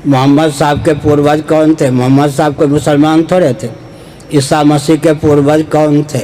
मोहम्मद साहब के पूर्वज कौन थे? मोहम्मद साहब कोई मुसलमान थोड़े थे। ईसा मसीह के पूर्वज कौन थे?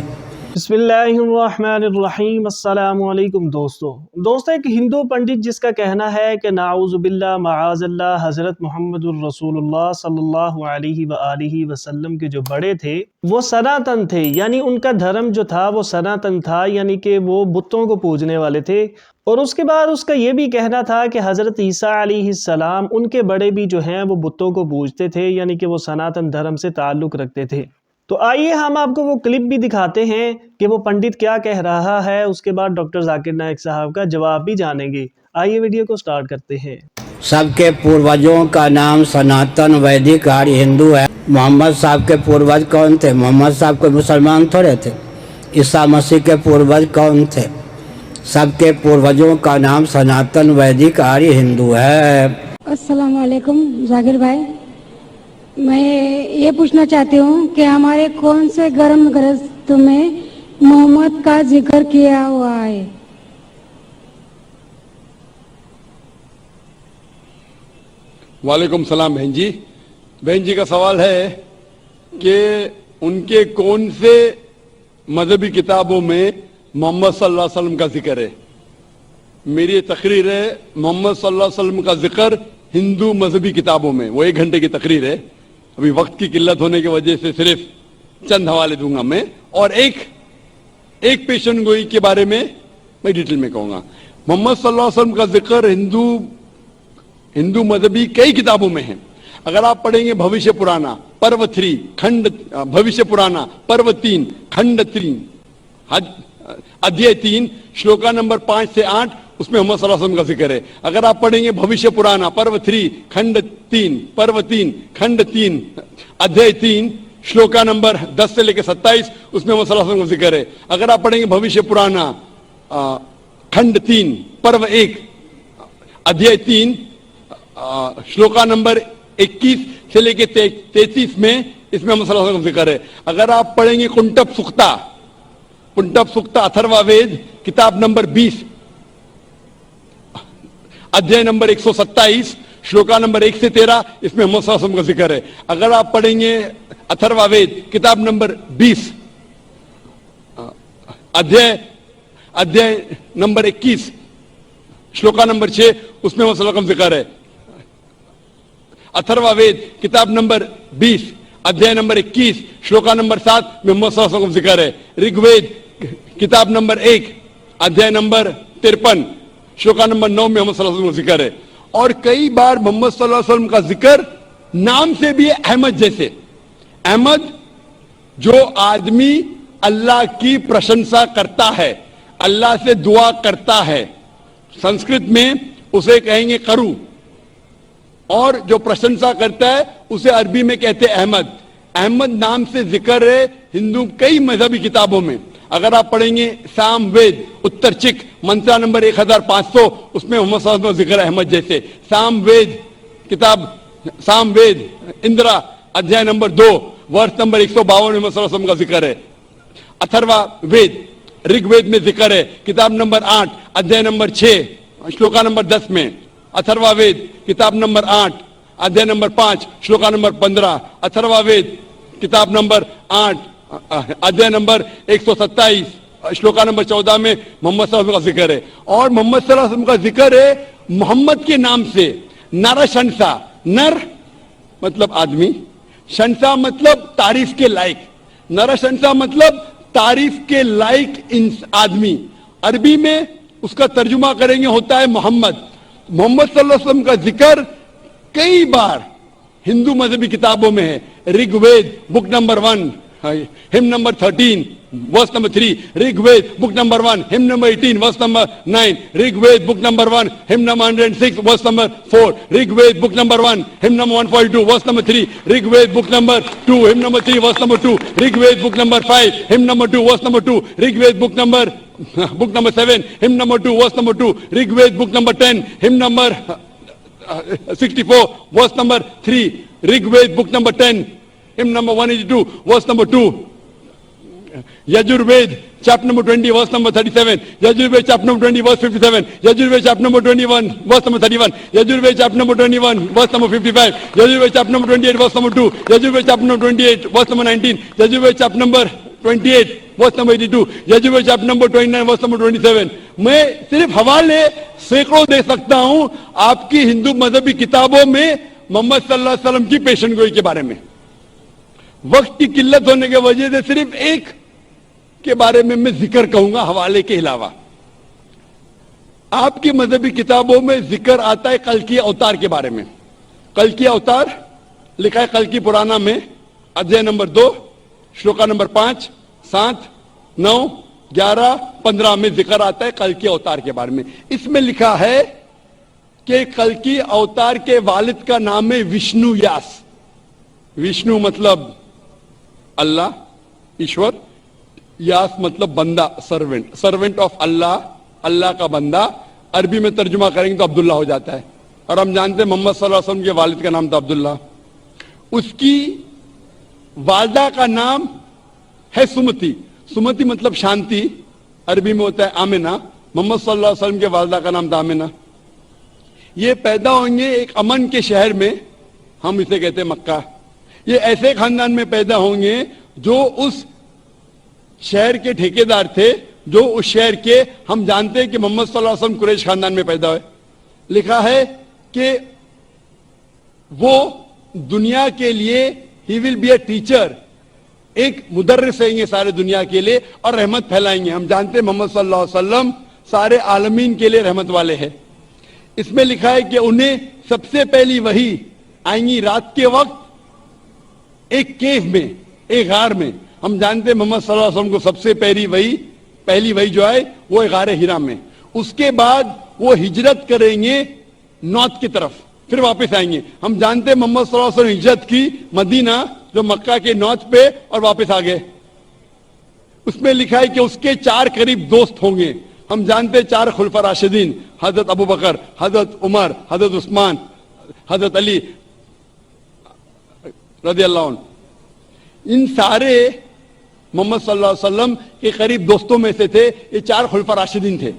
बिस्मिल्लाहिर्रहमानिर्रहीम। अस्सलामुअलैकुम दोस्तों, एक हिंदू पंडित जिसका कहना है कि नाउज़ुबिल्लाह माअज़ल्लाह हज़रत मुहम्मदुर रसूलुल्लाह सल्लल्लाहु अलैहि वआलिहि वसल्लम के जो बड़े थे वो सनातन थे, यानी उनका धर्म जो था वो सनातन था, यानी कि वो बुतों को पूजने वाले थे। और उसके बाद उसका ये भी कहना था कि हज़रत ईसा अलैहिस्सलाम उनके बड़े भी जो हैं वो बुतों को पूजते थे, यानी कि वो सनातन धर्म से ताल्लुक़ रखते थे। तो आइए हम आपको वो क्लिप भी दिखाते हैं कि वो पंडित क्या कह रहा है, उसके बाद डॉक्टर जाकिर नाइक साहब का जवाब भी जानेंगे। आइए वीडियो को स्टार्ट करते हैं। सबके पूर्वजों का नाम सनातन वैदिक आर्य हिंदू है। मोहम्मद साहब के पूर्वज कौन थे? मोहम्मद साहब कोई मुसलमान थोड़े थे। ईसा मसीह के पूर्वज कौन थे? सबके पूर्वजों का नाम सनातन वैदिक आर्य हिंदू है। अस्सलाम वालेकुम जाकिर भाई, मैं ये पूछना चाहती हूँ कि हमारे कौन से धर्म ग्रंथ में मोहम्मद का जिक्र किया हुआ है? वालेकुम सलाम बहन जी। बहन जी का सवाल है कि उनके कौन से मजहबी किताबों में मोहम्मद सल्लल्लाहु अलैहि वसल्लम का जिक्र है। मेरी ये तकरीर है, मोहम्मद सल्लल्लाहु अलैहि वसल्लम का जिक्र हिंदू मजहबी किताबों में। वो 1 घंटे की तकरीर है, अभी वक्त की किल्लत होने की वजह से सिर्फ चंद हवाले दूंगा मैं, और एक पेशन गोई के बारे में मैं डिटेल में कहूंगा। मोहम्मद सल्लल्लाहु अलैहि वसल्लम का जिक्र हिंदू मजहबी कई किताबों में है। अगर आप पढ़ेंगे भविष्य पुराना पर्व 3 खंड, भविष्य पुराना पर्व 3 खंड 3 अध्याय 3 श्लोका नंबर 5 से 8, उसमें मोहम्मद सल्लल्लाहु अलैहि वसल्लम का जिक्र है। अगर आप पढ़ेंगे भविष्य पुराना पर्व 3 खंड 3 पर्व 3 खंड 3 अध्याय 3 श्लोका नंबर 10 से लेकर 27, उसमें मोहम्मद सल्लल्लाहु अलैहि वसल्लम का जिक्र है। अगर आप पढ़ेंगे भविष्य पुराना खंड 3 पर्व 1 अध्याय 3 श्लोका नंबर 21 से लेकर 33 में इसमें मोहम्मद सल्लल्लाहु अलैहि वसल्लम का जिक्र है। अगर आप पढ़ेंगे कुंटप सुक्ता अथर्ववेद किताब नंबर 20 अध्याय नंबर 127 श्लोका नंबर 1 से 13, इसमें मोहम्मद सल्लल्लाहु अलैहि वसल्लम का जिक्र है। अगर आप पढ़ेंगे अथर्ववेद किताब नंबर 20 अध्याय नंबर 21 श्लोका नंबर 6, उसमें मोहम्मद सल्लल्लाहु अलैहि वसल्लम का जिक्र है। अथर्ववेद किताब नंबर 20 अध्याय नंबर 21 श्लोका नंबर 7 में मोहम्मद सल्लल्लाहु अलैहि वसल्लम का जिक्र है। ऋग्वेद किताब नंबर 1 अध्याय नंबर 53 श्लोका नंबर 9 में मोहम्मद सल्लल्लाहु अलैहि वसल्लम का जिक्र है। और कई बार मोहम्मद सल्लल्लाहु अलैहि वसल्लम का जिक्र नाम से भी है, अहमद जैसे। अहमद जो आदमी अल्लाह की प्रशंसा करता है, अल्लाह से दुआ करता है, संस्कृत में उसे कहेंगे करू, और जो प्रशंसा करता है उसे अरबी में कहते हैं अहमद। अहमद नाम से जिक्र है हिंदू कई मजहबी किताबों में। अगर आप पढ़ेंगे सामवेद उत्तर चिक मंत्रा नंबर 1500, उसमें मोहम्मद सल्लल्लाहु अलैहि वसल्लम का जिक्र अहमद जैसे। सामवेद इंदिरा अध्याय नंबर 2 वर्ष नंबर 152 में मोहम्मद सल्लल्लाहु अलैहि वसल्लम का जिक्र है। अथर्वा वेद ऋग्वेद में जिक्र है किताब नंबर 8 अध्याय नंबर 6 श्लोका नंबर 10 में। अथर्ववेद किताब नंबर 8 अध्याय नंबर 5 श्लोका नंबर 15। अथर्ववेद किताब नंबर 8 अध्याय नंबर 127 श्लोका नंबर 14 में मोहम्मद सल्लल्लाहु अलैहि वसल्लम का जिक्र है। और मोहम्मद सल्लल्लाहु अलैहि वसल्लम का जिक्र है मोहम्मद के नाम से। नरशंसा, नर मतलब आदमी, शंसा मतलब तारीफ के लायक। नरशंसा मतलब तारीफ के लायक आदमी। अरबी में उसका तर्जुमा करेंगे होता है मोहम्मद। मोहम्मद सल्लल्लाहु अलैहि वसल्लम का जिक्र कई बार हिंदू मजहबी किताबों में है। Rigveda book number 1 hymn number 13 verse number 3, Rigveda book number 1 hymn number 18 verse number 9, Rigveda book number 1 hymn number 106 verse number 4, Rigveda book number 1 hymn number 142 verse number 3, Rigveda book number 2 hymn number 3 verse number 2, Rigveda book number 5 hymn number 2 verse number 2, Rigveda book number 7 hymn number 2 verse number 2, Rigveda book number 10 hymn number 64 verse number 3, Rigveda book number 10 hymn number 182 verse number 2, Yajurveda chapter number 20 verse number 37, Yajurved chapter number 20 verse 57, Yajurved chapter number 21 verse number 31, Yajurved chapter number 21 verse number 55, Yajurved chapter number 28 verse number 2, Yajurved chapter number 28 verse number 19, Yajurved chapter number 28 verse number 82, Yajurved chapter number 29 verse number 27. मैं सिर्फ हवाले सैकड़ों दे सकता हूं आपकी हिंदू मजहबी किताबों में मोहम्मद सल्लल्लाहु अलैहि वसल्लम की पेशन गोई के बारे में। वक्त की किल्लत होने की वजह से सिर्फ एक के बारे में मैं जिक्र कहूंगा हवाले के अलावा। आपकी मजहबी किताबों में जिक्र आता है कल की अवतार के बारे में। कल की अवतार लिखा है कल की पुराना में अध्याय नंबर 2 श्लोका नंबर 5, 7, 9, 11, 15 में जिक्र आता है कल की अवतार के बारे में। इसमें लिखा है कि कल की अवतार के वालिद का नाम है विष्णु यास। विष्णु मतलब अल्लाह, ईश्वर, यास मतलब बंदा, सर्वेंट, सर्वेंट ऑफ अल्लाह, अल्लाह का बंदा। अरबी में तर्जुमा करेंगे तो अब्दुल्ला हो जाता है। और हम जानते हैं मोहम्मद सल्लल्लाहु अलैहि वसल्लम के वालिद का नाम था अब्दुल्ला। उसकी वालदा का नाम है सुमति। सुमति मतलब शांति, अरबी में होता है आमिना। मोहम्मद सल्लल्लाहु अलैहि वसल्लम के वालदा का नाम था आमिना। ये पैदा होंगे एक अमन के शहर में, हम इसे कहते हैं मक्का। ये ऐसे खानदान में पैदा होंगे जो उस शहर के ठेकेदार थे, जो उस शहर के, हम जानते हैं कि मोहम्मद सल्लल्लाहु अलैहि वसल्लम कुरैश खानदान में पैदा हुए। लिखा है कि वो दुनिया के लिए he will be a teacher, एक मुदर्रिस रहेंगे सारे दुनिया के लिए और रहमत फैलाएंगे। हम जानते हैं मोहम्मद सल्लल्लाहु अलैहि वसल्लम सारे आलमीन के लिए रहमत वाले हैं। इसमें लिखा है कि उन्हें सबसे पहली वही आएंगी रात के वक्त एक केव में, एक गार में। हम जानते हैं मोहम्मद सल्लल्लाहु अलैहि वसल्लम को सबसे पहली वही जो है वो गार हिरा में। उसके बाद वो हिजरत करेंगे नॉर्थ की तरफ, फिर वापस आएंगे। हम जानते हैं मोहम्मद सल्लल्लाहु अलैहि वसल्लम हिजरत की मदीना, जो मक्का के नॉर्थ पे, और वापस आ गए। उसमें लिखा है कि उसके 4 करीब दोस्त होंगे। हम जानते हैं 4 खुलफा राशिदीन, हजरत अबू बकर, हजरत उमर, हजरत उस्मान, हजरत अली रज़ियल्लाहु अन्हु। इन सारे मोहम्मद सल्लल्लाहु अलैहि वसल्लम के करीब दोस्तों में से थे। ये 4 खुलफा राशिदीन थे।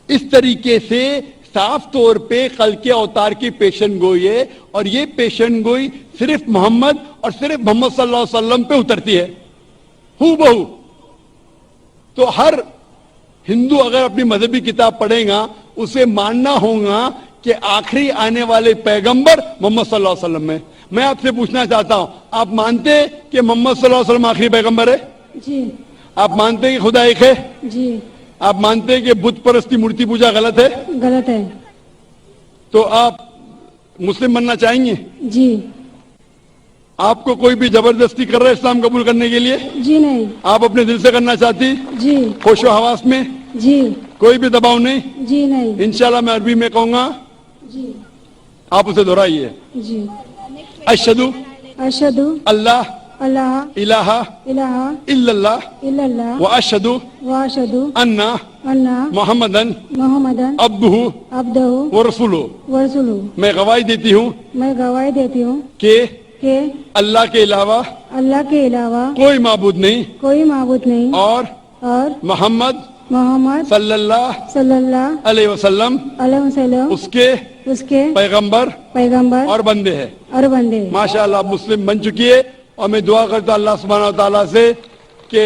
इस तरीके से साफ तौर पे कल के अवतार की पेशन गोई है, और ये पेशन गोई सिर्फ मोहम्मद और सिर्फ मोहम्मद सल्लल्लाहु अलैहि वसल्लम पे उतरती है, हूबहू। तो हर हिंदू अगर अपनी मजहबी किताब पढ़ेगा, उसे मानना होगा कि आखिरी आने वाले पैगंबर मोहम्मद सल्लल्लाहु अलैहि वसल्लम है। मैं आपसे पूछना चाहता हूं, आप मानते हैं कि मोहम्मद सल्लल्लाहु अलैहि वसल्लम आखिरी पैगंबर है? जी। आप मानते हैं कि खुदा एक है? जी। आप मानते हैं कि बुत परस्ती, मूर्ति पूजा गलत है? गलत है। तो आप मुस्लिम बनना चाहेंगे? जी। आपको कोई भी जबरदस्ती कर रहा है इस्लाम कबूल करने के लिए? जी नहीं। आप अपने दिल से करना चाहती? जी। होशो हवास में? जी। कोई भी दबाव नहीं? जी नहीं। इंशाल्लाह मैं अरबी में कहूंगा, जी। आप उसे दोहराइए। जी। अशहदु अशहदु अल्लाह अल्लाह इलाहा इलाहा इल्लल्लाह इल्लल्लाह व अशहदु व अशहदु अन्ना अन्ना मोहम्मदन मोहम्मदन अब्दुहु अब्दुहु व रसूलुहु। व रसूलुहु। मैं गवाही देती हूँ मैं गवाही देती हूँ कि कि अल्लाह के अलावा अल्लाह के अलावा कोई माबूद नहीं कोई माबूद नहीं और मोहम्मद मोहम्मद सल्लल्लाहु अलैहि वसल्लम उसके पैगंबर और बंदे हैं। माशाअल्लाह आप मुस्लिम बन चुकी है, और मैं दुआ करता हूं अल्लाह सुब्हानहू व तआला से कि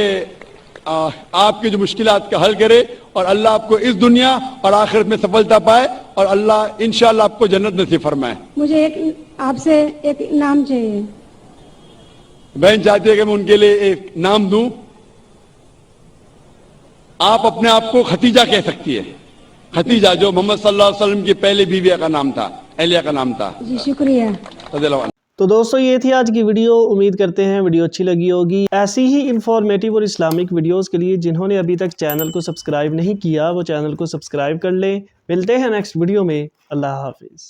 आपकी जो मुश्किलात का हल करे, और अल्लाह आपको इस दुनिया और आखिरत में सफलता पाए, और अल्लाह इंशाअल्लाह आपको जन्नत नसीब फरमाए। मुझे आपसे एक नाम चाहिए। बहन चाहती है कि मैं उनके लिए एक नाम दूं। आप अपने आप को खतीजा कह सकती है। खतीजा जो मोहम्मद सल्लल्लाहु अलैहि वसल्लम की पहली बीविया का नाम था, एलिया का नाम था। जी शुक्रिया। रज़ियल्लाहु अन्हा। तो दोस्तों ये थी आज की वीडियो। उम्मीद करते हैं वीडियो अच्छी लगी होगी। ऐसी ही इंफॉर्मेटिव और इस्लामिक वीडियोस के लिए जिन्होंने अभी तक चैनल को सब्सक्राइब नहीं किया, वो चैनल को सब्सक्राइब कर लें। मिलते हैं नेक्स्ट वीडियो में। अल्लाह हाफिज़।